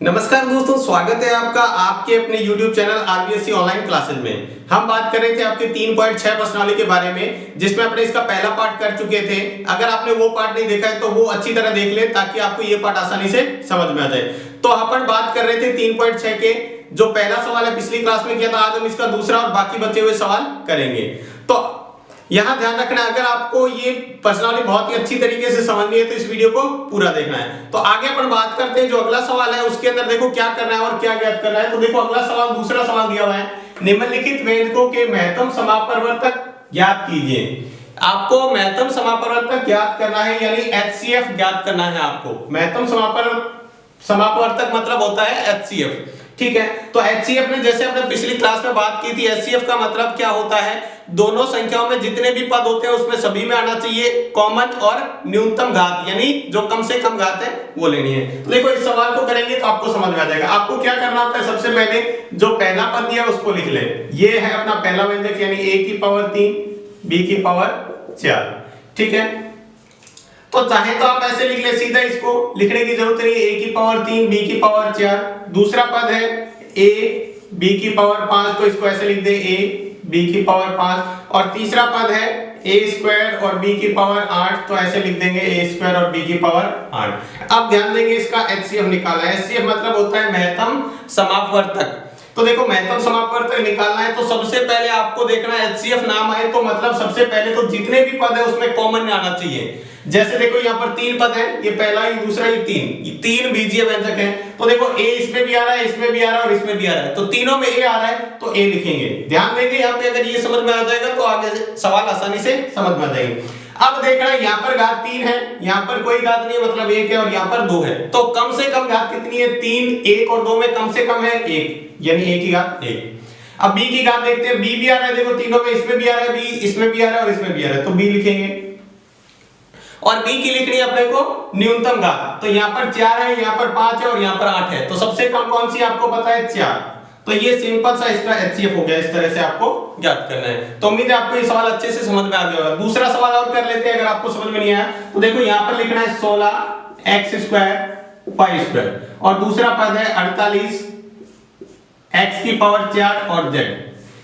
नमस्कार दोस्तों, स्वागत है आपका आपके अपने YouTube channel RBSC online classes में। हम बात कर रहे थे आपके 3.6 प्रश्नावली के बारे में, जिसमें अपने इसका पहला पार्ट कर चुके थे। अगर आपने वो पार्ट नहीं देखा है तो वो अच्छी तरह देख ले, ताकि आपको ये पार्ट आसानी से समझ में आ जाए। तो अपन बात कर रहे थे 3.6 के, जो पहला सवाल है पिछली क्लास में किया था, आज हम इसका दूसरा और बाकी बचे हुए सवाल करेंगे। तो यहां ध्यान रखना है, अगर आपको ये प्रश्नावली बहुत ही अच्छी तरीके से समझनी है तो इस वीडियो को पूरा देखना है। तो आगे अपन बात करते हैं, जो अगला सवाल है उसके अंदर देखो क्या करना है और क्या ज्ञात करना है। तो देखो अगला सवाल, दूसरा सवाल दिया हुआ है, निम्नलिखित व्यंजकों के महत्तम समापवर्तक ज्ञात कीजिए। आपको महत्तम समापवर्तक ज्ञात करना है, यानी HCF ज्ञात करना है आपको। महत्तम समापवर्तक मतलब होता है HCF, ठीक है। तो HCF ने, जैसे हमने पिछली क्लास में बात की थी, HCF का मतलब क्या होता है, दोनों संख्याओं में जितने भी पद होते हैं उसमें सभी में आना चाहिए कॉमन और न्यूनतम घात, यानी जो कम से कम घात है वो लेनी है। तो देखो इस सवाल को करेंगे तो आपको समझ में आ जाएगा। आपको क्या करना होता है, सबसे पहले जो पहला पद दिया उसको लिख ले। ये है अपना पहला व्यंजक, यानी a की पावर 3 b की पावर 4, ठीक है। तो चाहे तो आप ऐसे लिख ले, सीधा इसको लिखने की जरूरत नहीं है, a की पावर 3 b की पावर 4। दूसरा पद है a b की पावर 5, तो इसको ऐसे लिख दे a b की पावर 5। और तीसरा पद है a स्क्वायर और b की पावर 8, तो ऐसे लिख देंगे a स्क्वायर और b की पावर 8। अब ध्यान देंगे, इसका HCF निकालना है। HCF मतलब होता है महत्तम समापवर्तक। तो देखो महत्तम समापवर्तक निकालना है तो सबसे पहले आपको देखना है HCF नाम आए तो मतलब सबसे पहले तो जितने भी पद है उसमें कॉमन में आना चाहिए। जैसे देखो यहाँ पर 3 पद है, ये पहला, ये दूसरा, ये 3 बीजीय व्यंजक है। तो देखो a इसमें भी आ रहा है, इसमें भी आ रहा है और इसमें भी आ रहा है, तो तीनों में a आ रहा है तो a लिखेंगे। ध्यान देंगे यहाँ पे, अगर ये समझ में आ जाएगा तो आगे सवाल आसानी से समझ में आ जाएंगे। अब देखना है, यहाँ पर घात 3 है, यहाँ पर कोई घात नहीं है मतलब 1 है, और यहाँ पर 2 है, तो कम से कम घात कितनी है, 3। 1 और 2 में कम से कम है 1, यानी a की घात 1। अब b की घात देखते हैं, b भी आ रहा है, देखो तीनों में, इसमें भी आ रहा है b, इसमें भी आ रहा है और इसमें भी आ रहा है, तो b लिखेंगे। और b की लिखनी है अपने को न्यूनतम घात, तो यहाँ पर 4 है, यहाँ पर 5 है और यहाँ पर 8 है, तो सबसे कम कौन सी आपको पता है, 4। तो ये सिंपल सा इसका HCF हो गया। इस तरह से आपको ज्ञात करना है। तो उम्मीद है आपको ये सवाल अच्छे से समझ में आ गया होगा। दूसरा सवाल और कर लेते हैं, अगर आपको समझ में नहीं आया तो देखो यहाँ पर लिखना है 16x स्क्वायर y स्क्वायर, और दूसरा पद है 48 x की पावर 4 और z।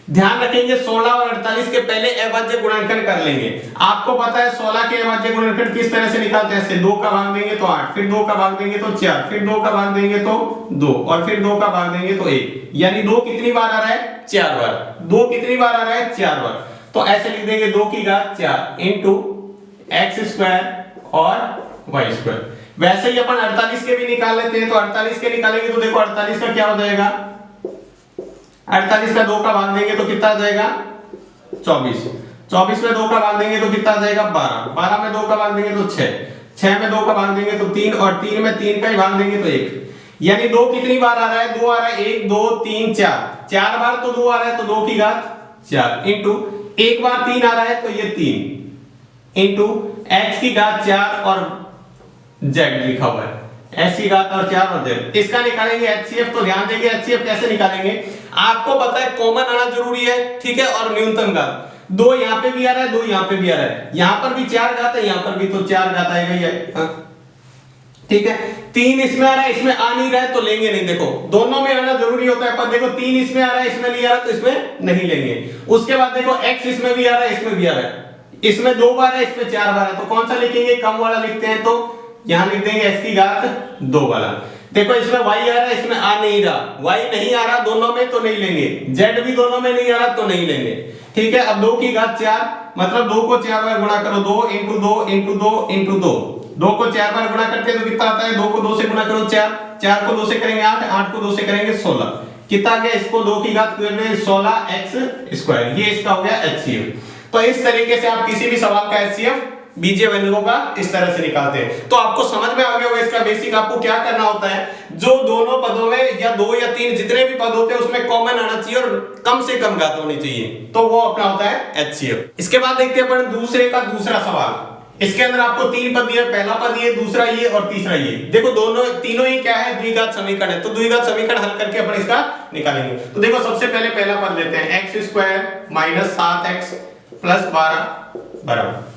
ध्यान रखेंगे 16 और 48 के पहले अभाज्य गुणनखंड कर लेंगे। आपको पता है 16 के अभाज्य गुणनखंड किस तरह से निकालते हैं, ऐसे 2 का भाग देंगे तो 8, फिर 2 का भाग देंगे तो 4, फिर 2 का भाग देंगे तो 2, और फिर 2 का भाग देंगे तो 1, यानी 2 कितनी बार आ रहा है, 4 बार। 2 कितनी बार आ रहा है, 4 बार। तो ऐसे लिख देंगे 2 की घात 4 इंटू एक्स स्क्वायर और वाई स्क्वायर। वैसे ही अपन 48 के भी निकाल लेते हैं, तो 48 के निकालेंगे तो देखो 48 का क्या हो जाएगा, 48 का 2 का भाग देंगे तो कितना आ जाएगा, 24। 24 में 2 का भाग देंगे तो कितना आ जाएगा, 12। 12 में 2 का भाग देंगे तो 6। 6 में 2 का भाग देंगे तो 3, और 3 में 3 का ही भाग देंगे तो 1, यानी 2 कितनी बार आ रहा है, 2 आ रहा है, 1 2 3 4, 4 बार तो 2 आ रहा है, तो 2 की घात 4 इंटू 1 बार 3 आ रहा है तो ये 3 इंटू x की घात 4 और z लिखा हुआ है, x की घात और 4 और z। इसका निकालेंगे HCF। तो ध्यान देंगे HCF कैसे निकालेंगे, आपको पता है कॉमन आना जरूरी है, ठीक है, और न्यूनतम घात। 2 यहाँ पे भी आ रहा है, 2 यहाँ पे भी आ रहा है, यहाँ पर भी 4 घात है, यहाँ पर भी तो 4 घात आएगा ही है, ठीक है। 3 इसमें आ रहा है, इसमें आ नहीं रहा है तो लेंगे नहीं। देखो दोनों में आना जरूरी होता है, पर देखो 3 इसमें आ रहा है, इसमें नहीं आ रहा तो इसमें नहीं लेंगे। उसके बाद देखो x इसमें भी आ रहा है, इसमें भी आ रहा है, इसमें 2 बार है, इसमें 4 बार है, तो कौन सा लिखेंगे, कम वाला लिखते हैं, तो यहां लिख देंगे x की घात 2 वाला। देखो इसमें y आ रहा है, इसमें आ नहीं रहा, y नहीं आ रहा दोनों में तो नहीं लेंगे, z भी दोनों में नहीं आ रहा तो नहीं लेंगे, ठीक है। अब 2 की घात 4 मतलब 2 को 4 बार गुणा करो, 2 इंटू 2 इंटू 2 इंटू 2, 2 को 4 बार गुणा करते हैं तो कितना आता है, 2 को 2 से गुणा करो 4, 4 को 2 से करेंगे 8, 8 को 2 से करेंगे 16, कितना आ गया, इसको 2 की घात 16x स्क्वायर। ये इसका हो गया HCF। तो इस तरीके से आप किसी भी सवाल का HCF बीजीय व्यंजकों का इस तरह से निकालते हैं। तो आपको समझ में आ गया होगा इसका बेसिक। आपको क्या करना होता है, जो दोनों पदों में या 2 या 3 जितने भी पद होते हैं उसमें कॉमन आना चाहिए और कम से कम घात होनी चाहिए, तो वो अपना होता है HCF। इसके बाद देखते हैं अपन दूसरे का दूसरा सवाल। इसके अंदर आपको 3 पद दिए, पहला पद ये, दूसरा ये और तीसरा ये। देखो दोनों तीनों ही क्या है, द्विघात समीकरण है, तो द्विघात समीकरण हल करके अपन इसका निकालेंगे। तो देखो सबसे पहले पहला पद लेते हैं, x square minus 7x plus 12 बराबर,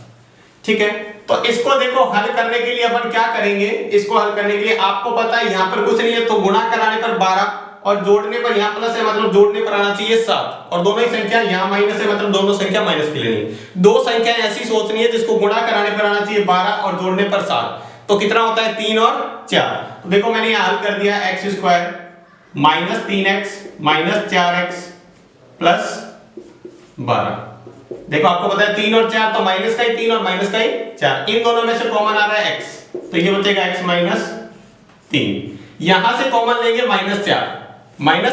ठीक है। तो इसको देखो हल करने के लिए अपन क्या करेंगे, इसको हल करने के लिए आपको पता है यहाँ पर कुछ नहीं है तो गुणा कराने पर 12 और जोड़ने पर यहाँ प्लस है मतलब जोड़ने पर आना चाहिए 7 और दोनों ही संख्या यहाँ माइनस है मतलब दोनों संख्या माइनस की लेनी। दो संख्या ऐसी सोचनी है जिसको गुणा कराने पर आना चाहिए 12 और जोड़ने पर 7, तो कितना होता है 3 और 4। तो देखो मैंने यहाँ हल कर दिया x square minus 3x minus 4x plus 12। देखो आपको पता है 3 और 4 तो माइनस का ही 3 और माइनस का ही 4, इन दोनों में से कॉमन आ रहा है x, तो ये बचेगा x माइनस 3। यहां से कॉमन लेंगे माइनस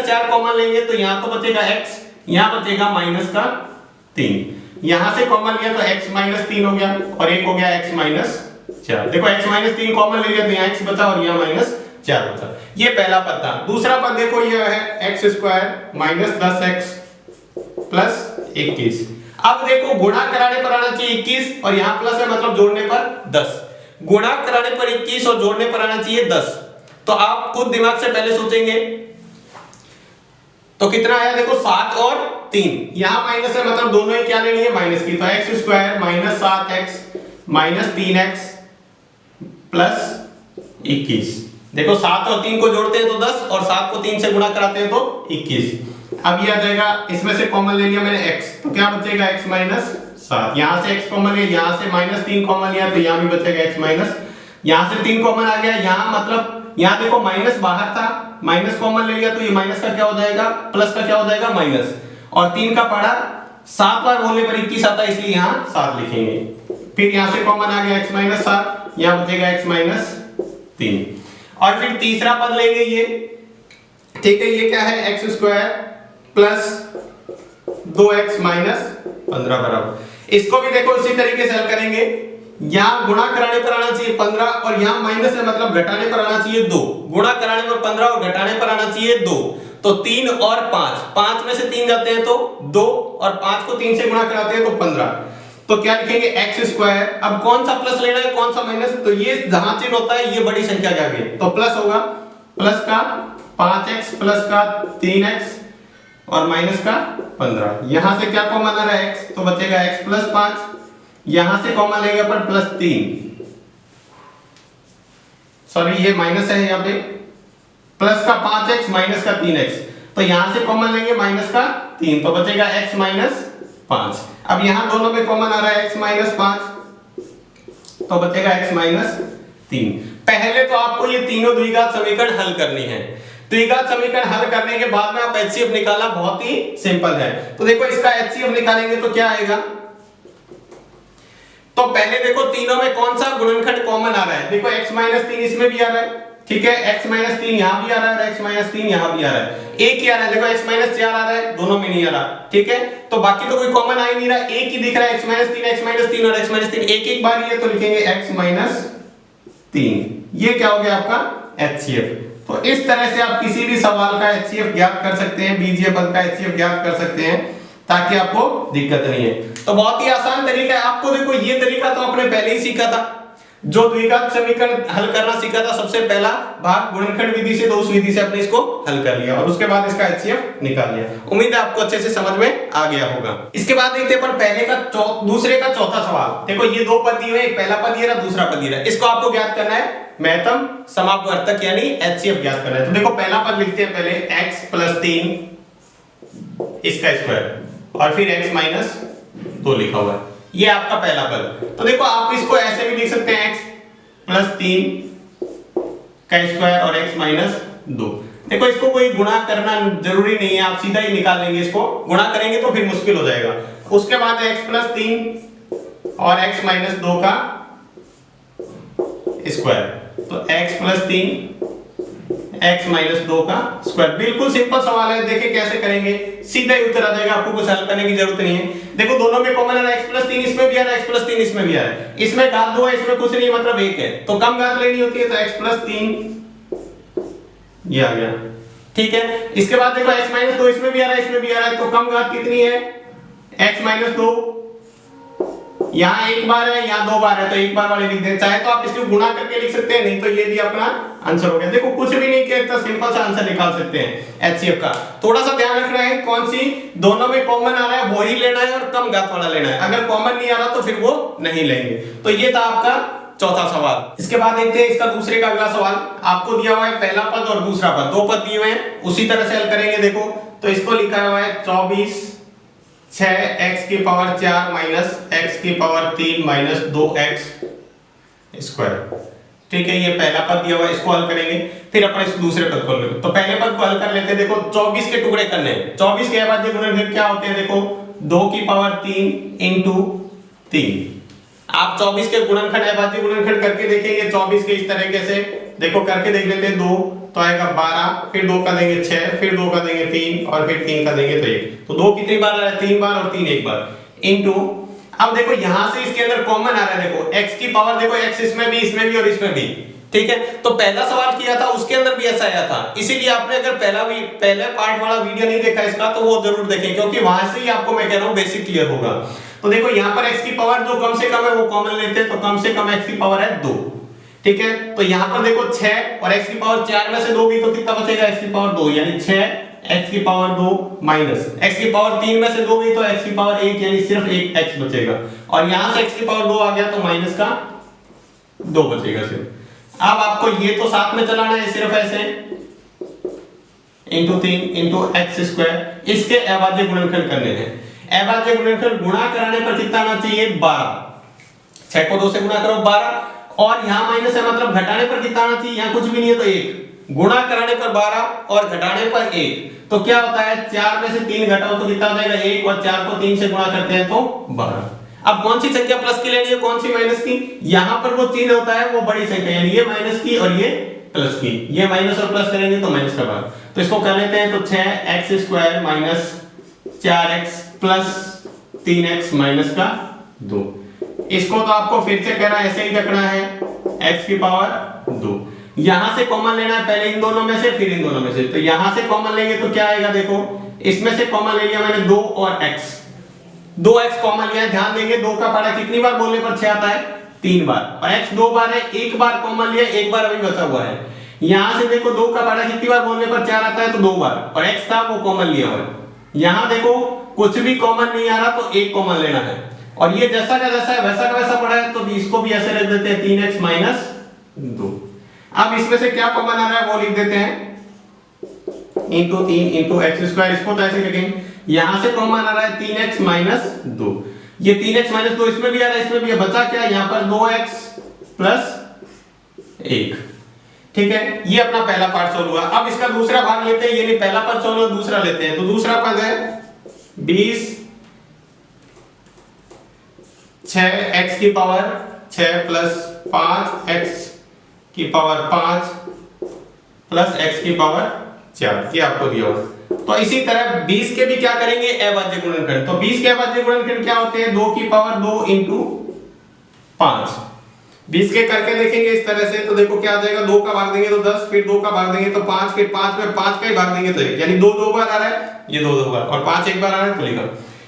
4 कॉमन लेंगे तो यहां तो बचेगा x, यहां बचेगा माइनस का 3। यहां से कॉमन लिया तो x माइनस 3 हो गया और एक हो गया x माइनस 4। देखो x माइनस 3 कॉमन ले लिया तो यहाँ x बचा और यहाँ माइनस 4 बचा। ये पहला पद था। दूसरा पद देखो ये है x square minus 10x plus 21। अब देखो गुणा कराने पर आना चाहिए 21 और यहाँ प्लस है मतलब जोड़ने पर 10। गुणा कराने पर 21 और जोड़ने पर आना चाहिए 10, तो आप खुद दिमाग से पहले सोचेंगे तो कितना आया, देखो 7 और 3, यहां माइनस है मतलब दोनों ही क्या लेनी है माइनस की, तो x square minus 7x minus 3x plus 21। देखो 7 और 3 को जोड़ते हैं तो 10 और 7 को 3 से गुणा कराते हैं तो 21। अब ये आ जाएगा, इसमें से कॉमन ले लिया मैंने x, तो क्या बचेगा x माइनस 7। यहां से x कॉमन लिया, यहां से माइनस 3 कॉमन लिया तो यहां भी बचेगा x माइनस, यहां से 3 कॉमन आ गया, यहां मतलब यहां देखो माइनस बाहर था, माइनस कॉमन ले लिया तो ये माइनस का क्या हो जाएगा प्लस का क्या हो जाएगा माइनस, और 3 का पड़ा 7 बार बोलने पर 21 आता है इसलिए यहां 7 लिखेंगे। फिर यहां से कॉमन आ गया x माइनस 7, यहां बचेगा x माइनस 3। और फिर तीसरा पद लेंगे ये, ठीक है, ये क्या है x square plus 2x minus 15 बराबर। इसको भी देखो इसी तरीके से हल करेंगे, यहां गुणा कराने पर आना चाहिए 15 और यहां माइनस है मतलब घटाने पर आना चाहिए 2। गुणा कराने पर 15 और घटाने पर आना चाहिए 2, तो 3 और 5, 5 में से 3 जाते हैं तो 2 और 5 को 3 से गुणा कराते हैं तो 15। तो क्या लिखेंगे x स्क्वायर, अब कौन सा प्लस लेना है कौन सा माइनस, तो ये जहां चिन्ह होता है ये बड़ी संख्या के आगे तो प्लस होगा, प्लस का 5x प्लस का 3x और माइनस का 15। यहां से क्या कॉमन आ रहा है x, तो बचेगा x प्लस 5, यहां से कॉमन लेंगे अपन प्लस 3, सॉरी ये माइनस है यहाँ पे, प्लस का 5x माइनस का 3x, तो यहां से कॉमन लेंगे माइनस का 3 तो बचेगा x माइनस 5। अब यहां दोनों में कॉमन आ रहा है x माइनस 5 तो बचेगा x माइनस 3। पहले तो आपको ये तीनों द्विघात समीकरण हल करनी है। द्विघात समीकरण हल करने के बाद में आप HCF निकालना बहुत ही सिंपल है। तो देखो इसका HCF निकालेंगे तो क्या आएगा, तो पहले देखो तीनों में कौन सा गुणनखंड कॉमन आ रहा है, देखो x माइनस 3 इसमें भी आ रहा है, ठीक है, x माइनस 3 यहां भी आ रहा है और x माइनस 3 यहां भी आ रहा है, एक ही आ रहा है, देखो x माइनस 4 आ रहा है, दोनों में नहीं आ रहा, ठीक है, तो बाकी तो कोई कॉमन आ ही नहीं रहा, एक ही दिख रहा है x माइनस 3 और x माइनस 3 एक एक बार ही है, तो लिखेंगे x माइनस 3। ये क्या हो गया आपका HCF। तो इस तरह से आप किसी भी सवाल का HCF ज्ञात कर सकते हैं, बीजीय पद का HCF ज्ञात कर सकते हैं ताकि आपको दिक्कत नहीं है। तो बहुत ही आसान तरीका है, आपको देखो ये तरीका तो आपने पहले ही सीखा था, जो द्विघात समीकरण हल करना सीखा था सबसे पहला भाग गुणनखंड विधि से, तो उस विधि से आपने इसको हल कर लिया और उसके बाद इसका HCF निकाल लिया। उम्मीद है आपको अच्छे से समझ में आ गया होगा। इसके बाद देखते हैं पर पहले का दूसरे का चौथा सवाल। देखो ये दो पद दिए हुए, एक पहला पद ये रहा, दूसरा पद ये रहा, इसको आपको ज्ञात करना है महत्तम समापवर्तक यानी HCF ज्ञात करना है। तो देखो पहला पद लिखते हैं पहले x प्लस 3 इसका स्क्वायर और फिर x माइनस 2 लिखा हुआ है, ये आपका पहला पद। तो देखो आप इसको ऐसे भी लिख सकते हैं x प्लस 3 का स्क्वायर और x माइनस 2। देखो इसको कोई गुणा करना जरूरी नहीं है, आप सीधा ही निकाल लेंगे, इसको गुणा करेंगे तो फिर मुश्किल हो जाएगा। उसके बाद x प्लस 3 और x माइनस 2 का स्क्वायर, तो x प्लस 3 x माइनस 2 का स्क्वायर। बिल्कुल सिंपल सवाल है, देखिए कैसे करेंगे, सीधा ही उत्तर आ जाएगा, आपको कुछ हल करने की जरूरत नहीं है। देखो दोनों में कॉमन आ रहा है, x प्लस 3 इसमें भी आ रहा है, x प्लस 3 इसमें भी आ रहा है, इसमें घात 2 है, इसमें कुछ नहीं मतलब 1 है, तो कम घात लेनी होती है, तो x प्लस 3 ये आ गया, ठीक है। इसके बाद देखो x माइनस 2 इसमें भी आ रहा है, इसमें भी आ रहा है, तो कम घात कितनी है, x माइनस 2 यहाँ एक बार है, यहाँ दो बार है, तो एक बार वाले लिख दें। चाहे तो आप इसको गुणा करके लिख सकते हैं, नहीं तो ये भी अपना आंसर हो गया। देखो कुछ भी नहीं किया, इतना सिंपल सा आंसर निकाल सकते हैं एचसीएफ का। थोड़ा सा ध्यान रखना है कौन सी दोनों में कॉमन आ रहा है वो ही लेना है और कम घात वाला लेना है। अगर कॉमन नहीं आ रहा तो फिर वो नहीं लेंगे। तो ये था आपका चौथा सवाल। इसके बाद देखते हैं इसका दूसरे का अगला सवाल। आपको दिया हुआ है पहला पद और दूसरा पद, दो पद दिए हुए हैं, उसी तरह से हल करेंगे। देखो तो इसको लिखा हुआ है 24 6x की पावर 4 माइनस x की पावर 3 माइनस 2x स्क्वायर। ठीक है, ये पहला पद दिया हुआ है, इसको हल करेंगे। फिर अपन इस दूसरे पद को लेंगे। तो पहले पद को हल कर लेते हैं। देखो 24 के टुकड़े करने हैं। 24 के अभाज्य गुणनखंड क्या होते हैं? देखो 2 की पावर 3 इंटू 3। आप 24 के गुणनखंड अभाज्य गुणनखंड करके देखेंगे 24 के इस तरीके से। देखो करके देख लेते हैं। 2 तो आएगा 12, फिर 2 का देंगे 6, फिर 2 का देंगे 3 और फिर 3 का देंगे तो 1। तो 2 कितनी बार आ रहा है? 3 बार और 3 एक बार इनटू। अब देखो यहां से इसके अंदर कॉमन आ रहा है। देखो x की पावर, देखो x इसमें भी और इसमें भी। ठीक है, तो पहला सवाल किया था उसके अंदर भी ऐसा आया था। इसीलिए आपने अगर पहले पार्ट वाला वीडियो नहीं देखा इसका तो वो जरूर देखें, क्योंकि वहां से ही आपको मैं कह रहा हूं बेसिक क्लियर होगा। तो देखो यहाँ पर x की पावर जो कम से कम है वो कॉमन लेते हैं, तो कम से कम x की पावर है 2। ठीक है, तो यहाँ पर देखो 6 और x की पावर 4 में से 2 भी तो कितना बचेगा? x की पावर 2 यानी 6 x की पावर 2 माइनस x की पावर 3 में से 2 भी तो x की पावर 1 यानी सिर्फ 1 x बचेगा। और यहाँ से x की पावर 2 आ गया तो माइनस का 2 बचेगा सिर्फ। अब आपको ये तो साथ में चलाना है सिर्फ ऐसे इंटू 3 इंटू एक्स स्क्वायर। इसके अभाज्य गुणनखंड करने हैं। अभाज्य गुणनखंड गुणा कराने पर कितना आना चाहिए? 12। 6 को 2 से गुणा करो 12, और यहाँ माइनस है मतलब घटाने पर कितना आना चाहिए? यहाँ कुछ भी नहीं है तो 1। गुणा कराने पर 12 और घटाने पर 1, तो क्या होता है? 4 में से 3 घटाओ तो कितना हो जाएगा? 1, और 4 को 3 से गुणा करते हैं तो 12। अब कौन सी संख्या प्लस की लेनी है, कौन सी माइनस की? यहाँ पर वो चिन्ह होता है वो बड़ी संख्या, यानी ये माइनस की और ये प्लस की। ये माइनस और प्लस करेंगे तो माइनस का भाग। तो इसको कर लेते हैं। तो 6x square minus 4x plus 3x minus का 2। इसको तो आपको फिर से कहना ऐसे ही रखना है, x की पावर 2। यहां से कॉमन लेना है, पहले इन दोनों में से फिर इन दोनों में से। तो यहां से कॉमन लेंगे तो क्या आएगा? देखो इसमें से कॉमन ले लिया मैंने 2 और x, 2x कॉमन लिया। ध्यान देंगे 2 का पारा कितनी बार बोलने पर 6 आता है? 3 बार। और x 2 बार है, एक बार कॉमन लिया, एक बार अभी बचा हुआ है। यहां से देखो 2 का पारा कितनी बार बोलने पर 4 आता है? तो 2 बार, और x था वो कॉमन लिया हुआ है। यहां देखो कुछ भी कॉमन नहीं आ रहा तो एक कॉमन लेना है, और ये जैसा का जैसा है वैसा का वैसा पड़ा है तो इसको भी ऐसे रख देते हैं 3x माइनस 2। अब इसमें से क्या कॉमन आ रहा है वो लिख देते हैं इंटू 3 इंटू एक्स स्क्वायर। इसको तो ऐसे लिखेंगे। यहां से कॉमन आ रहा है 3x माइनस 2। ये 3x माइनस 2 इसमें भी आ रहा है, इसमें भी। बचा क्या? यहां पर 2x प्लस 1। ठीक है, ये अपना पहला पार्ट सोल्व हुआ। अब इसका दूसरा भाग लेते हैं, यानी पहला पद सोल्व और दूसरा लेते हैं। तो दूसरा पद है 20 6x की पावर 6 प्लस 5x की पावर 5 प्लस x की पावर 4, ये आपको दिया हुआ। तो इसी तरह 20 के भी क्या करेंगे? अभाज्य गुणनखंड। तो 20 के अभाज्य गुणनखंड क्या होते हैं? 2 की पावर 2 इंटू 5। 20 के करके देखेंगे इस तरह से। तो देखो क्या आ जाएगा? 2 का भाग देंगे तो 10, फिर 2 का भाग देंगे तो 5, फिर 5 में 5 का ही भाग देंगे तो 1, यानी 2 2 बार आ रहा है, ये 2 2 बार, और 5 एक बार आ रहा है तो लिखा।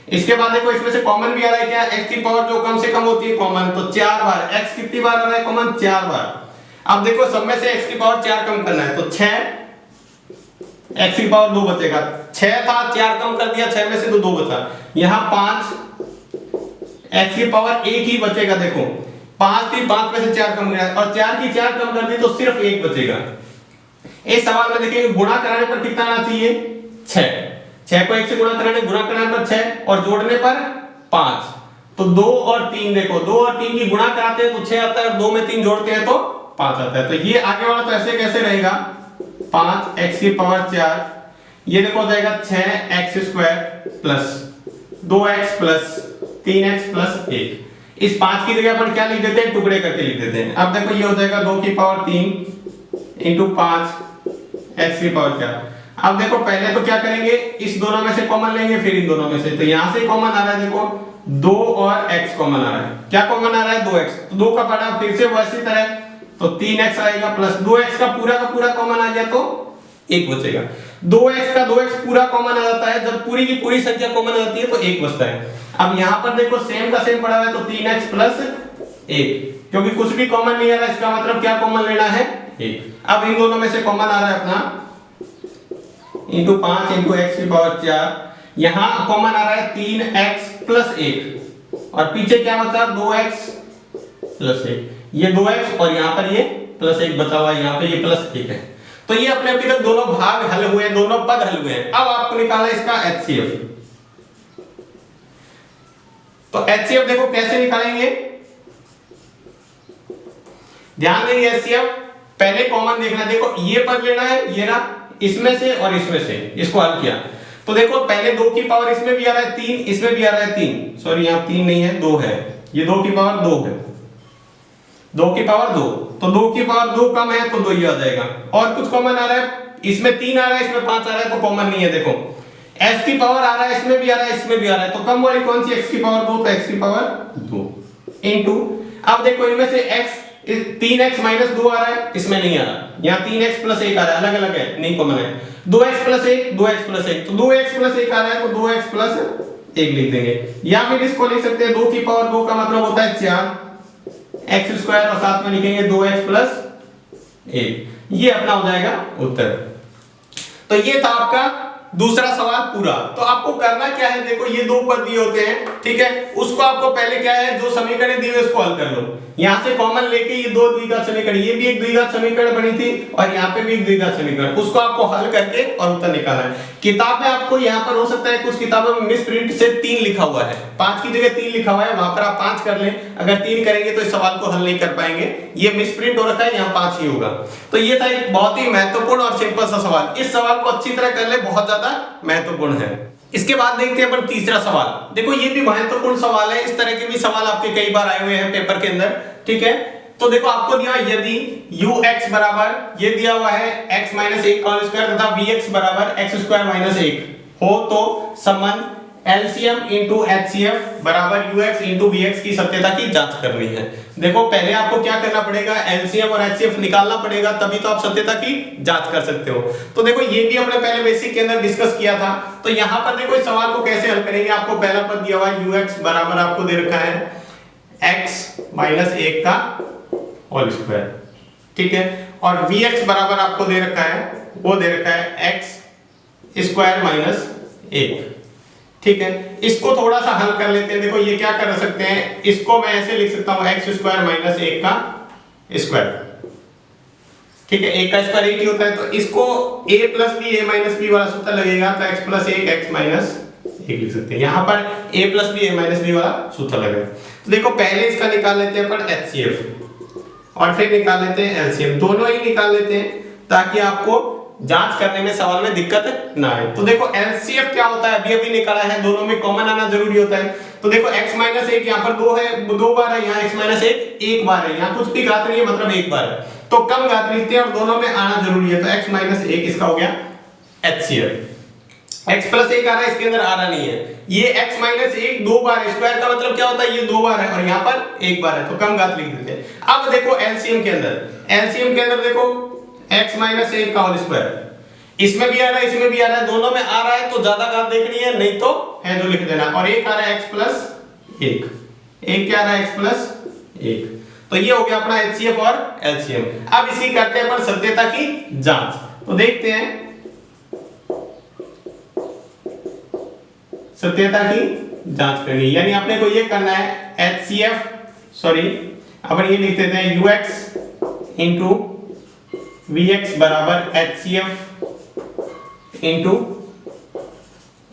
इसके बाद देखो इसमें से कॉमन भी आ रहा है क्या? x की पावर जो कम से कम होती है कॉमन, तो 4 बार। x कितनी बार आ रहा है कॉमन? 4 बार। अब देखो सब में से x की पावर 4 कम करना है, तो 6 x की पावर 2 बचेगा। 6 था, 4 कम कर दिया, 6 में से तो 2 बचा। यहाँ 5 x की पावर 1 ही बचेगा। देखो 5 थी, 5 में से 4 कम गया, और 4 की 4 कम कर दी तो सिर्फ 1 बचेगा। इस सवाल में देखेंगे गुणा कराने पर कितना आना चाहिए? 6। 6 को 1 से गुणा कराने पर 6 और जोड़ने पर 5, तो 2 और 3। देखो 2 और 3 की गुणा कराते हैं तो 6 आता है, और 2 में 3 जोड़ते हैं तो 5 आता है। तो ये आगे वाला तो ऐसे कैसे रहेगा? 5x की पावर 4, ये देखो हो जाएगा 6x square plus 2x plus 3x plus 1। इस 5 की जगह अपन क्या लिख देते हैं? टुकड़े करके लिख देते हैं। अब देखो ये हो जाएगा 2 की पावर 3 इंटू 5 x की पावर 4। अब देखो पहले तो क्या करेंगे? इस दोनों में से कॉमन लेंगे, फिर इन दोनों में से। तो यहां से कॉमन आ रहा है, देखो 2 और x कॉमन आ रहा है। क्या कॉमन आ रहा है? 2x। तो 2 का पारा फिर से वैसी तरह, तो 3x आएगा प्लस 2x का पूरा कॉमन आ गया तो एक बचेगा। 2x का 2x पूरा कॉमन आ जाता है, जब पूरी की पूरी संख्या कॉमन आ जाती है तो एक बचता है। अब यहाँ पर देखो सेम का सेम पड़ा हुआ है तो 3x प्लस 1, क्योंकि कुछ भी कॉमन नहीं आ रहा, इसका मतलब क्या कॉमन लेना है, 1। अब इन दोनों में से कॉमन आ रहा है अपना इंटू 5 इंटू एक्स की पावर 4, यहाँ कॉमन आ रहा है 3x प्लस 1 और पीछे क्या बचा 2x प्लस 1, ये 2x और यहाँ पर ये प्लस 1 बचा हुआ है, यहाँ पे ये प्लस 1 है। तो ये अपने अभी तक दोनों भाग हल हुए हैं, दोनों पद हल हुए हैं। अब आपको निकालना है इसका HCF। तो HCF देखो कैसे निकालेंगे, ध्यान देंगे HCF पहले कॉमन देखना। देखो ये पद लेना है, ये ना इसमें से और इसमें से, इसको हल किया तो देखो पहले 2 की पावर इसमें भी आ रहा है 3, इसमें भी आ रहा है 3, सॉरी यहाँ 3 नहीं है 2 है, ये 2 की पावर 2 है, 2 की पावर 2, तो 2 की पावर 2 कम है तो 2 ही आ जाएगा। और कुछ कॉमन आ रहा है, इसमें 3 आ रहा है, इसमें 5 आ रहा है तो कॉमन नहीं है। देखो x की पावर आ रहा है, इसमें भी आ रहा है, इसमें भी आ रहा है, तो कम वाली कौन सी, x की पावर 2, तो x की पावर 2 इनटू, अब देखो इनमें से x 3x माइनस 2 आ रहा है, इसमें नहीं आ रहा, यहाँ 3x प्लस 1 आ रहा है, अलग अलग है नहीं कॉमन है। 2x प्लस 1 2x प्लस 1, तो 2x प्लस 1 आ रहा है तो 2x प्लस 1 लिख देंगे, या फिर इसको लिख सकते हैं 2 की पावर 2 का मतलब होता है 4x स्क्वायर और साथ में लिखेंगे 2x प्लस 1, ये अपना हो जाएगा उत्तर। तो ये था आपका दूसरा सवाल पूरा। तो आपको करना क्या है, देखो ये 2 पद दिए होते हैं, ठीक है, उसको आपको पहले क्या है, जो समीकरण दिए हुए उसको हल कर लो। यहां से कॉमन लेके ये 2 द्विघात समीकरण, ये भी एक द्विघात समीकरण बनी थी और यहाँ पे भी एक द्विघात समीकरण, उसको आपको हल करके और उत्तर निकालना है। किताब में आपको यहाँ पर हो सकता है कुछ किताबों में मिस प्रिंट से 3 लिखा हुआ है, 5 की जगह 3 लिखा हुआ है, वहां पर आप 5 कर लें, अगर 3 करेंगे तो इस सवाल को हल नहीं कर पाएंगे, ये मिस प्रिंट हो रखा है, यहाँ 5 ही होगा। तो ये था एक बहुत ही महत्वपूर्ण और सिंपल सा सवाल, इस सवाल को अच्छी तरह कर ले, बहुत ज्यादा महत्वपूर्ण है। इसके बाद देखते हैं अपन तीसरा सवाल। देखो ये भी महत्वपूर्ण सवाल है, इस तरह के भी सवाल आपके कई बार आए हुए हैं पेपर के अंदर, ठीक है। तो देखो आपको दिया यदि ux बराबर ये दिया हुआ है x माइनस 1 का होल स्क्वायर तथा vx बराबर x स्क्वायर माइनस 1 हो तो संबंध LCM इंटू HCF बराबर ux इंटू vx की सत्यता की जांच करनी है। देखो पहले आपको क्या करना पड़ेगा, LCM और HCF निकालना पड़ेगा, तभी तो आप सत्यता की जांच कर सकते हो। तो देखो ये भी हमने पहले बेसिक के अंदर डिस्कस किया था। तो यहाँ पर देखो इस सवाल को कैसे हल करेंगे, आपको पहला पद दिया हुआ है ux बराबर आपको दे रखा है x माइनस 1 का होल स्क्वायर, ठीक है, और vx बराबर आपको दे रखा है, वो दे रखा है x स्क्वायर माइनस 1, ठीक है। इसको थोड़ा सा हल कर लेते हैं। देखो ये क्या कर सकते हैं, इसको मैं ऐसे लिख सकता हूं x स्क्वायर माइनस 1 का स्क्वायर, ठीक है, 1 का स्क्वायर 1 ही होता है, तो इसको a plus b a minus b वाला सूत्र लगेगा, तो x प्लस 1 x माइनस 1 लिख सकते हैं। यहां पर a plus b a minus b वाला सूत्र लगेगा। तो देखो पहले इसका निकाल लेते हैं अपन HCF और फिर निकाल लेते हैं LCM, दोनों ही निकाल लेते हैं ताकि आपको जांच करने में सवाल में दिक्कत ना आए। तो देखो LCF क्या होता है, अभी निकाला है, दोनों में कॉमन आना जरूरी होता है। तो देखो x माइनस 1 यहाँ पर 2 है, 2 बार है, यहाँ x माइनस 1 1 बार है, यहाँ कुछ भी घात नहीं है, मतलब 1 बार है, तो कम घात लिखते हैं और दोनों में आना जरूरी है। तो x माइनस 1 इसका हो गया HCF। x प्लस 1 आ रहा है, इसके अंदर आ रहा नहीं है, ये x माइनस 1 2 बार, स्क्वायर का मतलब क्या होता है, ये 2 बार है और यहाँ पर 1 बार है, तो कम घात लिख देते हैं। अब देखो LCM के अंदर देखो x माइनस 1 का होल स्क्वायर, इसमें भी आ रहा है, इसमें भी आ रहा है, दोनों में आ रहा है तो ज्यादा घात देखनी है, नहीं तो है जो लिख देना, और एक आ रहा है x प्लस 1, एक क्या आ रहा है x प्लस 1, तो ये हो गया अपना HCF और LCM। अब इसकी करते हैं अपन सत्यता की जांच। तो देखते हैं सत्यता की जांच करनी, यानी आपने को ये करना है HCF, सॉरी अपन ये लिख देते हैं ux इंटू vx बराबर HCF इंटू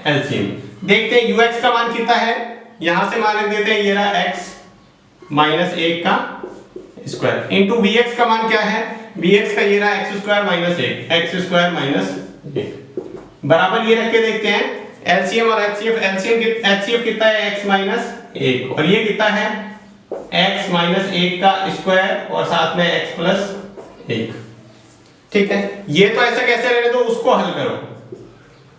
LCM। देखते हैं ux का मान कितना है, यहां से मान देते हैं ये रहा x माइनस 1 का स्क्वायर इंटू vx का मान क्या है, vx का ये रहा x square minus 1, x square minus 1 बराबर ये रख के देखते हैं LCM और HCF। HCF कितना है x माइनस 1 और ये कितना है x माइनस 1 का स्क्वायर और साथ में x प्लस 1, ठीक है। ये तो ऐसा कैसे रहने दो, उसको हल करो,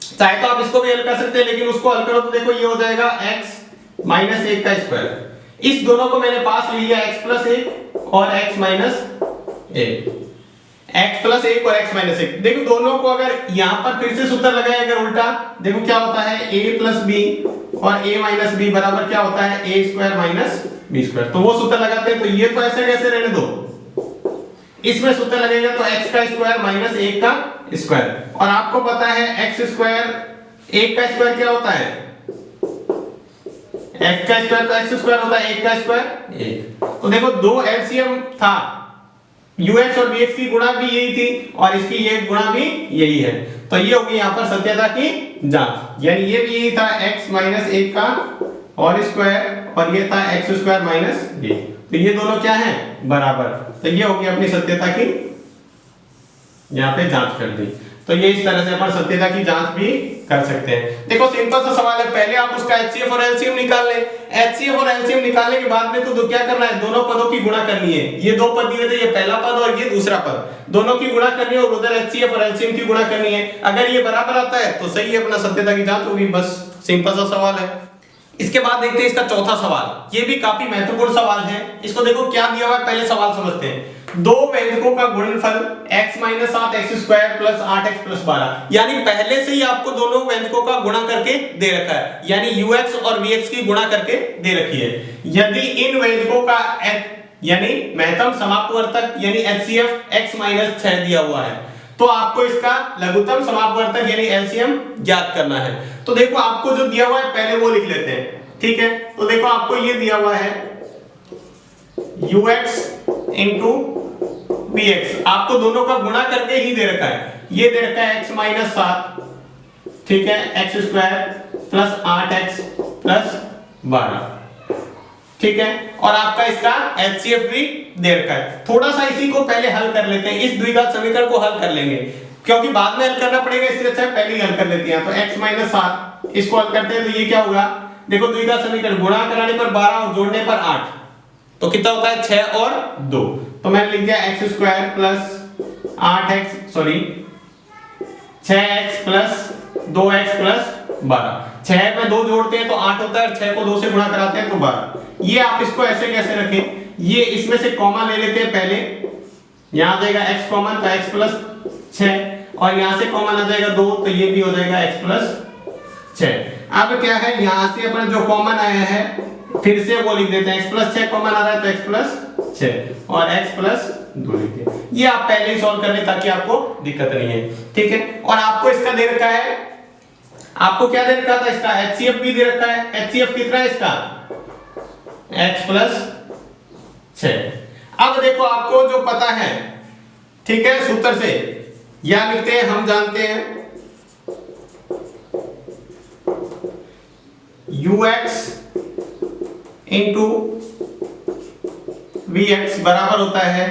चाहे तो आप इसको भी हल कर सकते हैं, लेकिन उसको हल करो तो देखो ये हो जाएगा x माइनस 1 का स्क्वायर, इस दोनों को मैंने पास लिया x प्लस 1 और x माइनस 1, x प्लस 1 और x माइनस 1। देखो दोनों को अगर यहां पर फिर से सूत्र लगाए अगर उल्टा, देखो क्या होता है a प्लस b और a माइनस b बराबर क्या होता है a square minus b square. तो वो सूत्र लगाते हैं, तो ये तो ऐसे कैसे रहने दो, इसमें सूत्र लगेगा तो x का स्क्वायर माइनस 1 का स्क्वायर। और आपको पता है x स्क्वायर 1 का स्क्वायर क्या होता है, x का स्क्वायर तो x स्क्वायर होता है 1 का स्क्वायर 1। तो देखो दो एलसीएम था, ux और vx की गुणा भी यही थी और इसकी ये गुणा भी यही है। तो ये होगी यहाँ पर सत्यता की जांच, यानी ये भी यही था x माइनस 1 का और स्क्वायर और ये था x स्क्वायर माइनस 1। तो ये दोनों क्या है बराबर। तो ये होगी अपनी सत्यता की यहाँ पे जांच कर दी। तो ये इस तरह से अपन सत्यता की जांच भी कर सकते हैं। देखो सिंपल सा सवाल है, पहले आप उसका HCF और LCM निकाल लें। HCF और LCM निकालने के बाद में तो क्या करना है, दोनों पदों की गुणा करनी है। ये दो पद दिए थे, ये पहला पद और ये दूसरा पद, दोनों की गुणा करनी है और उधर HCF और LCM की गुणा करनी है। अगर ये बराबर आता है तो सही है, अपना सत्यता की जांच होगी। बस सिंपल सा सवाल है। इसके बाद देखते हैं इसका चौथा सवाल। ये भी काफी महत्वपूर्ण सवाल है। इसको देखो क्या दिया हुआ है, पहले सवाल समझते हैं। दो व्यंजकों का गुणनफल x minus 7x square plus 8x plus 12, यानी पहले से ही आपको दोनों व्यंजकों का गुणा करके दे रखा है, यानी ux और vx की गुणा करके दे रखी है। यदि इन व्यंजकों का यानी महत्तम समापवर्तक यानी HCF x माइनस 6 दिया हुआ है, तो आपको इसका लघुत्तम समापवर्तक यानी एलसीएम ज्ञात करना है। तो देखो आपको जो दिया हुआ है पहले वो लिख लेते हैं, ठीक है। तो देखो आपको ये दिया हुआ है ux इंटू vx, आपको दोनों का गुणा करके ही दे रखा है। ये दे रखा है x माइनस 7, ठीक है, x square plus 8x plus 12, ठीक है। और आपका इसका HCF भी दे रखा है। थोड़ा सा इसी को पहले हल कर लेते हैं, इस द्विघात समीकरण को हल कर लेंगे क्योंकि बाद में हल करना पड़ेगा, इससे अच्छा पहले ही हल कर लेते हैं। तो x माइनस 7 इसको हल करते हैं तो ये क्या होगा, देखो द्विघात समीकरण गुणा कराने पर 12 और जोड़ने पर 8, तो कितना होता है 6 और 2। तो मैंने लिख दिया x square plus 8x sorry 6x plus 2x plus 12। 6 में 2 जोड़ते हैं तो 8 होता है और 6 को 2 से गुणा कराते हैं तो 12। ये आप इसको ऐसे कैसे रखें, ये इसमें से कॉमा ले लेते हैं पहले, यहां आ जाएगा x कॉमन तो x प्लस 6 और यहां से कॉमन आ जाएगा 2 तो ये भी हो जाएगा x प्लस 6। अब क्या है, यहां से अपना जो कॉमन आया है फिर से वो लिख देते हैं, x प्लस 6 कॉमन आ रहा है तो x प्लस 6 और x प्लस 2 लिख दिया। ये आप पहले ही सॉल्व कर लें ताकि आपको दिक्कत नहीं है, ठीक है। और आपको इसका दे रखा है, आपको क्या दे रखा था, इसका HCF भी दे रखा है। HCF कितना है इसका x प्लस 6। अब देखो आपको जो पता है, ठीक है, सूत्र से या लिखते हैं, हम जानते हैं ux इंटू vx बराबर होता है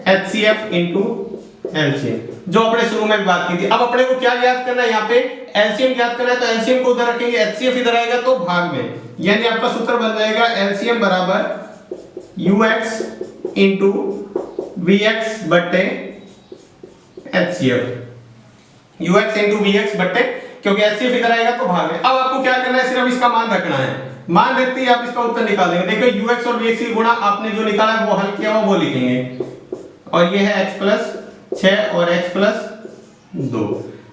HCF इंटू LCM, जो अपने शुरू में बात की थी। अब अपने को क्या याद करना है, यहाँ पे LCM याद करना है, तो LCM को उधर रखेंगे, HCF इधर आएगा तो भाग में, यानी आपका सूत्र बन जाएगा LCM बराबर ux इंटू vx बट्टे HCF, ux इंटू vx बट्टे, क्योंकि HCF इधर आएगा तो भाग में। अब आपको क्या करना है, सिर्फ इसका मान रखना है, मान रखते ही आप इसका उत्तर निकाल देंगे। देखो ux और vx की गुणा आपने जो निकाला है वो हल किया हुआ वो लिखेंगे, और ये है x प्लस 6 और x प्लस 2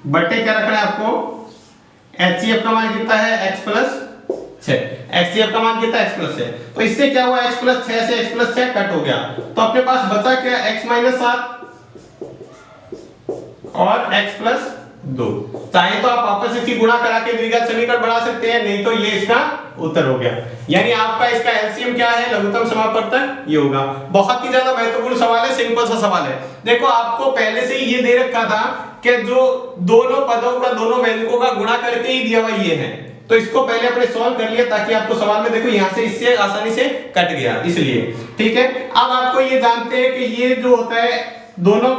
बट्टे क्या रखना है आपको, HCF का मान कितना है x प्लस 6, HCF का मान कितना है x प्लस 6। तो इससे क्या हुआ, x प्लस 6 से x प्लस 6 कट हो गया, तो अपने पास बचा क्या, x माइनस 7 और x प्लस 2। चाहे तो आप वापस इसकी गुणा करा के द्विघात समीकरण बना सकते हैं, नहीं तो ये इसका उत्तर हो गया। यानी आपका इसका एलसीएम क्या है, लघुत्तम समापवर्तक ये होगा। बहुत ही ज्यादा महत्वपूर्ण सवाल है, सिंपल सा सवाल है। देखो आपको पहले से ही ये दे रखा था कि जो दोनों पदों का, दोनों व्यंजकों का गुणा करके ही दिया हुआ ये है, तो इसको पहले अपने सॉल्व कर लिया ताकि आपको सवाल में देखो यहां से इससे आसानी से कट गया, इसलिए ठीक है। अब आपको ये जानते हैं कि ये जो होता है दोनों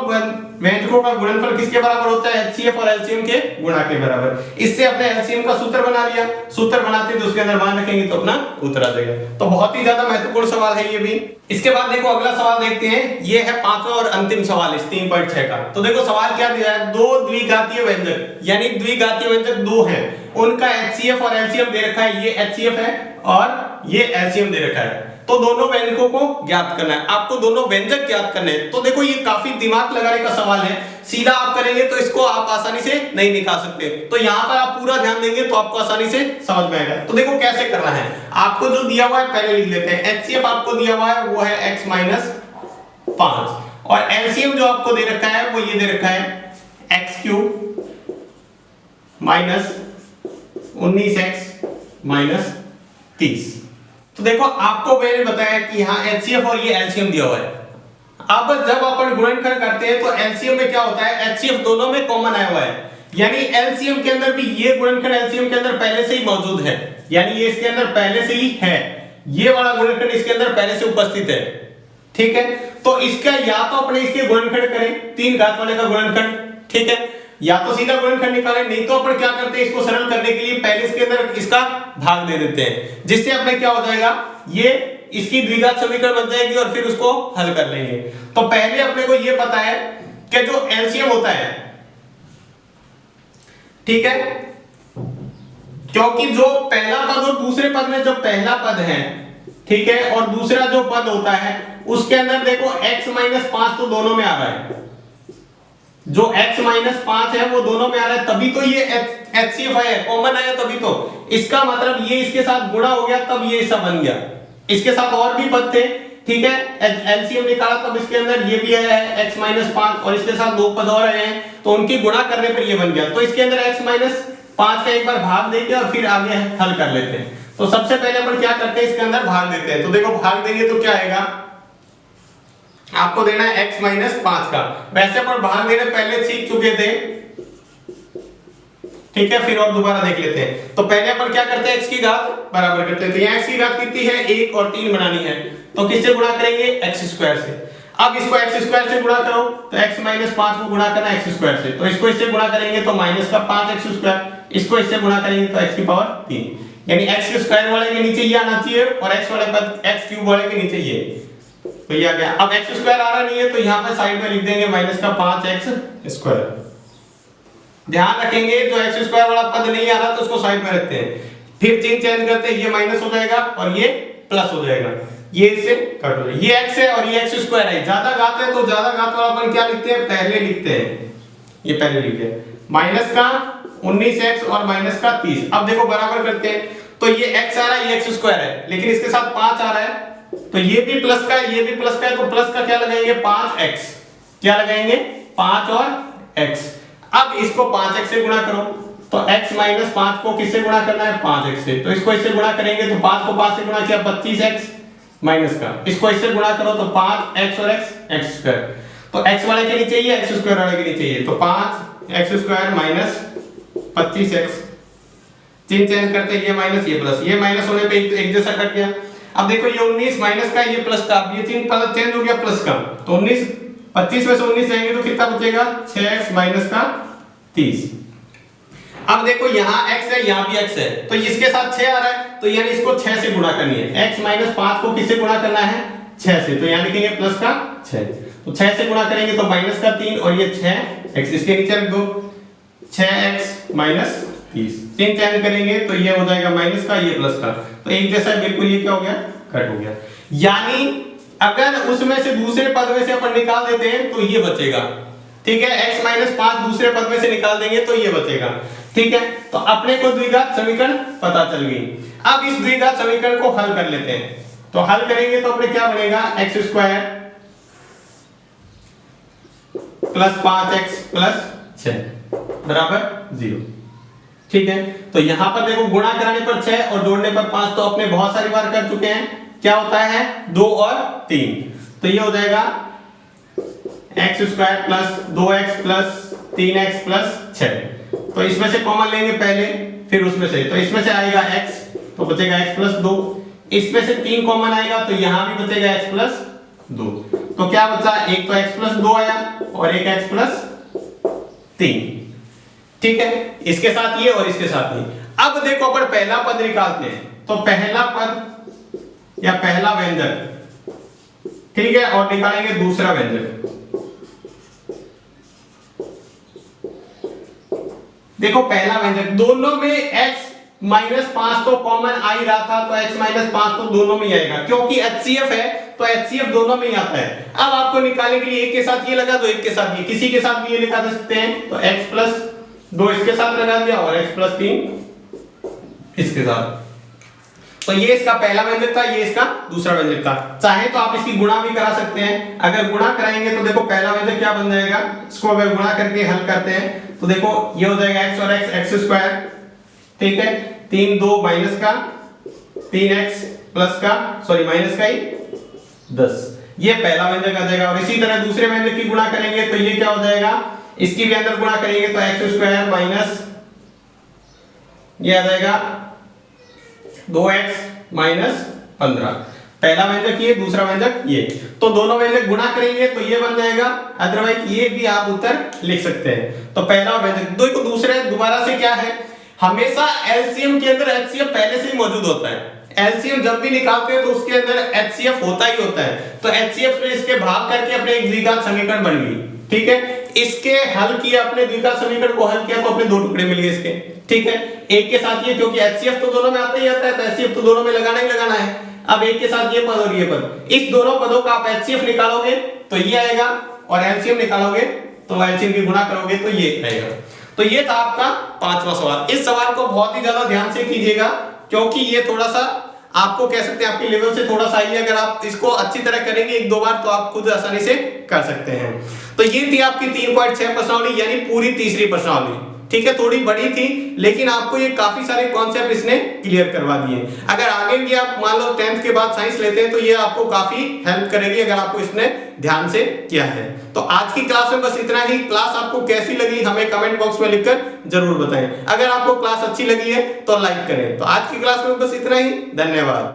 व्यंजकों का गुणनफल किसके बराबर होता है, HCF और LCM के गुणा के बराबर। इससे अपने LCM का सूत्र बना लिया, सूत्र बनाते तो उसके अंदर मान रखेंगे तो अपना उत्तर आ जाएगा। तो बहुत ही ज्यादा महत्वपूर्ण सवाल है ये भी। इसके बाद देखो अगला सवाल देखते हैं, ये है पांचवा और अंतिम सवाल इस 3.6 का। तो देखो सवाल क्या दिया है, दो द्विघातीय व्यंजक यानी द्विघातीय व्यंजक दो हैं, उनका HCF और LCM दे रखा है, ये HCF है और ये LCM दे रखा है। तो दोनों व्यंजकों को ज्ञात करना है, आपको दोनों व्यंजक ज्ञात करने हैं। तो देखो ये काफी दिमाग लगाने का सवाल है, सीधा आप करेंगे तो इसको आप आसानी से नहीं निकाल सकते, तो यहाँ पर आप पूरा ध्यान देंगे तो आपको आसानी से समझ में आएगा। तो देखो कैसे करना है, आपको जो दिया हुआ है पहले लिख लेते हैं। HCF आपको दिया हुआ है वो है x माइनस 5 और LCM जो आपको दे रखा है वो ये दे रखा है x cube minus 19x minus 30। तो देखो आपको मैंने बताया कि यहाँ HCF और ये LCM दिया हुआ है। अब जब अपन गुणनखंड करते हैं तो LCM में क्या होता है, HCF दोनों में कॉमन आया हुआ है, यानी LCM के अंदर भी ये गुणनखंड LCM के अंदर पहले से ही मौजूद है, यानी ये इसके अंदर पहले से ही है, ये वाला गुणनखंड इसके अंदर पहले से उपस्थित है। ठीक है, तो इसका या तो अपने इसके गुणनखंड करें 3 घात वाले का गुणनखंड, ठीक है, या तो सीधा गुणनखंड निकालें, नहीं तो अपन क्या करते हैं इसको सरल करने के लिए पहले इसके अंदर इसका भाग दे देते हैं, जिससे अपने क्या हो जाएगा, ये इसकी द्विघात समीकरण बन जाएगी और फिर उसको हल कर लेंगे। तो पहले अपने को ये पता है कि जो एलसीएम होता है, ठीक है, क्योंकि जो पहला पद और दूसरे पद में जो पहला पद है, ठीक है, और दूसरा जो पद होता है उसके अंदर देखो x माइनस 5 तो दोनों में आ रहा है, जो x माइनस 5 है वो दोनों में आ रहा है, तभी तो ये HCF है, कॉमन आया तभी तो। इसका मतलब ये इसके साथ गुणा हो गया तब ये ऐसा बन गया, इसके साथ और भी पद थे, ठीक है, एलसीएम निकाला तब इसके अंदर ये भी आया है x माइनस 5 और इसके साथ 2 पद और आए हैं, तो उनकी गुणा करने पर ये बन गया। तो इसके अंदर x माइनस 5 का एक बार भाग देंगे और फिर आगे हल कर लेते हैं। तो सबसे पहले अपन क्या करते हैं, इसके अंदर भाग देते हैं। तो देखो भाग देंगे तो क्या आएगा, आपको देना है x माइनस 5 का, वैसे अपन भाग देने पहले सीख चुके थे, ठीक है, फिर और दोबारा देख लेते हैं। तो पहले अपन क्या करते हैं, x की घात बराबर करते हैं, तो यहाँ x की घात कितनी है, 1 और 3 बनानी है, तो किससे गुणा करेंगे, x स्क्वायर से। अब इसको x स्क्वायर से गुणा करो तो x माइनस 5 को गुणा करना x स्क्वायर से, तो इसको इससे गुणा करेंगे तो माइनस का 5x स्क्वायर, इसको इससे गुणा करेंगे तो x की पावर 3, यानी x स्क्वायर वाले के नीचे ये आना चाहिए और x वाले पद x क्यूब वाले के नीचे ये, तो ये आ गया। अब x स्क्वायर आ रहा नहीं है तो यहाँ पे साइड में लिख देंगे माइनस का 5x स्क्वायर। ध्यान रखेंगे जो x स्क्वायर वाला पद नहीं आ रहा तो उसको साइड में रखते हैं, फिर चिन्ह चेंज करते हैं, ये माइनस हो जाएगा और ये प्लस हो जाएगा, ये इससे कट हो जाएगा, ये x है और ये x स्क्वायर है, ज्यादा घात है तो ज्यादा घात वाला अपन क्या लिखते हैं, पहले लिखते हैं, ये पहले लिख दिया, माइनस का 19x और माइनस का 30। अब देखो बराबर करते हैं, तो ये x आ रहा है, ये x स्क्वायर है, लेकिन इसके साथ 5 आ रहा है, तो ये भी प्लस का है, ये भी प्लस का है, तो प्लस का क्या लगाएंगे, 5x, क्या लगाएंगे, 5 और x। अब इसको 5x से गुणा करो, तो x माइनस 5 को किससे गुणा करना है, 5x से, तो इसको इससे गुणा करेंगे तो 5 को 5 से गुणा किया 25x माइनस का, इसको इससे गुणा करो तो 5x और x स्क्वायर, तो x वाले के नीचे ये, x स्क्वायर वाले के नीचे ये, तो 5x स्क्वायर माइनस 25x, चिन्ह चेंज करते ये माइनस ये प्लस, ये माइनस होने पे एक जैसा कट गया। अब देखो ये 19 माइनस का, ये प्लस का, ये चिन्ह चेंज हो गया प्लस का, तो 19 25 में से 19 जाएंगे तो कितना बचेगा, 6x माइनस का 30। अब देखो यहाँ x है, यहाँ भी x है, तो इसके साथ 6 आ रहा है, तो यानी इसको 6 से गुणा करनी है, x माइनस 5 को किससे गुणा करना है, 6 से, तो यहाँ लिखेंगे प्लस का 6, तो 6 से गुणा करेंगे तो माइनस का 3 और ये 6x इसके नीचे रख दो, 6x माइनस 30, चिन्ह चेंज करेंगे तो ये हो जाएगा माइनस का, ये प्लस का, तो एक जैसा बिल्कुल ये क्या हो गया, कट हो गया। यानी अगर उसमें से दूसरे पद में से अपन निकाल देते हैं तो ये बचेगा, ठीक है, x माइनस 5 दूसरे पद में से निकाल देंगे तो ये बचेगा, ठीक है, तो अपने को द्विघात समीकरण पता चल गई। अब इस द्विघात समीकरण को हल कर लेते हैं, तो हल करेंगे तो अपने क्या बनेगा, x square plus 5x plus 6 बराबर 0, ठीक है। तो यहां पर देखो गुणा कराने पर 6 और जोड़ने पर 5 तो अपने बहुत सारी बार कर चुके हैं, क्या होता है 2 और 3, तो ये हो जाएगा x square plus 2x plus 3x plus 6, तो इसमें से कॉमन लेंगे पहले फिर उसमें से, तो इसमें से आएगा x तो बचेगा x प्लस 2, इसमें से 3 कॉमन आएगा तो यहां भी बचेगा x प्लस 2, तो क्या बचा, एक तो x प्लस 2 आया और एक x प्लस 3, ठीक है, इसके साथ ये और इसके साथ ये। अब देखो अपन पहला पद निकालते हैं, तो पहला पद या पहला व्यंजक, ठीक है, और निकालेंगे दूसरा व्यंजक। देखो पहला व्यंजक, दोनों में x -5 तो कॉमन आ ही रहा था, तो x -5 तो दोनों में ही आएगा, क्योंकि HCF है तो HCF दोनों में ही आता है। अब आपको निकालने के लिए एक के साथ ये लगा दो, एक के साथ ये, किसी के साथ भी ये लगा सकते हैं, तो x + 2 इसके साथ लगा दिया और x + 3 इसके साथ। तो ये इसका पहला व्यंजक था, ये इसका दूसरा व्यंजक था। चाहे तो आप इसकी गुणा भी करा सकते हैं। अगर गुणा कराएंगे तो देखो पहला व्यंजक क्या बन जाएगा, इसको अगर गुणा करके हल करते हैं तो देखो ये हो जाएगा x और x² ठीक है, 3 2 माइनस का 3x प्लस का माइनस का ही 10, ये पहला व्यंजक आ जाएगा। और इसी तरह दूसरे व्यंजक की गुणा करेंगे तो ये क्या हो जाएगा, इसकी भी अंदर गुणा करेंगे तो x² माइनस ये आ जाएगा 2x माइनस 15। पहला व्यंजक ये, दूसरा व्यंजक ये, तो दोनों व्यंजक गुणा करेंगे तो ये बन जाएगा, अदरवाइज ये भी आप उत्तर लिख सकते हैं। तो पहला व्यंजक देखो, दूसरे दोबारा से क्या है, हमेशा एलसीएम के अंदर HCF पहले से ही मौजूद होता है। एलसीएम जब भी निकालते हैं तो उसके अंदर HCF होता ही होता है। तो HCF में इसके भाग करके अपने एक द्विघात समीकरण बन गई, ठीक है। इसके हल किया, अपने द्विघात समीकरण को हल किया तो अपने दो टुकड़े मिल गए इसके, ठीक है। एक के साथ ये, क्योंकि HCF तो दोनों में आता ही आता है, तो HCF तो दोनों में लगाना ही लगाना है। अब एक के साथ ये पद और ये पद, इस दोनों पदों का आप HCF निकालोगे तो ये आएगा, और एलसीएम निकालोगे तो एलसीएम की गुणा करोगे तो ये आएगा। तो ये था आपका पांचवा सवाल। इस सवाल को बहुत ही ज्यादा ध्यान से कीजिएगा, क्योंकि ये थोड़ा सा आपको कह सकते हैं आपके लेवल से थोड़ा सा ही, अगर आप इसको अच्छी तरह करेंगे एक दो बार तो आप खुद आसानी से कर सकते हैं। तो ये थी आपकी 3.6 प्रश्नावली, यानी पूरी तीसरी प्रश्नावली, ठीक है। थोड़ी बड़ी थी लेकिन आपको ये काफी सारे कॉन्सेप्ट इसने क्लियर करवा दिए। अगर आगे भी आप मान लो 10th के बाद साइंस लेते हैं तो ये आपको काफी हेल्प करेगी अगर आपको इसने ध्यान से किया है। तो आज की क्लास में बस इतना ही। क्लास आपको कैसी लगी हमें कमेंट बॉक्स में लिखकर जरूर बताएं। अगर आपको क्लास अच्छी लगी है तो लाइक करें। तो आज की क्लास में बस इतना ही, धन्यवाद।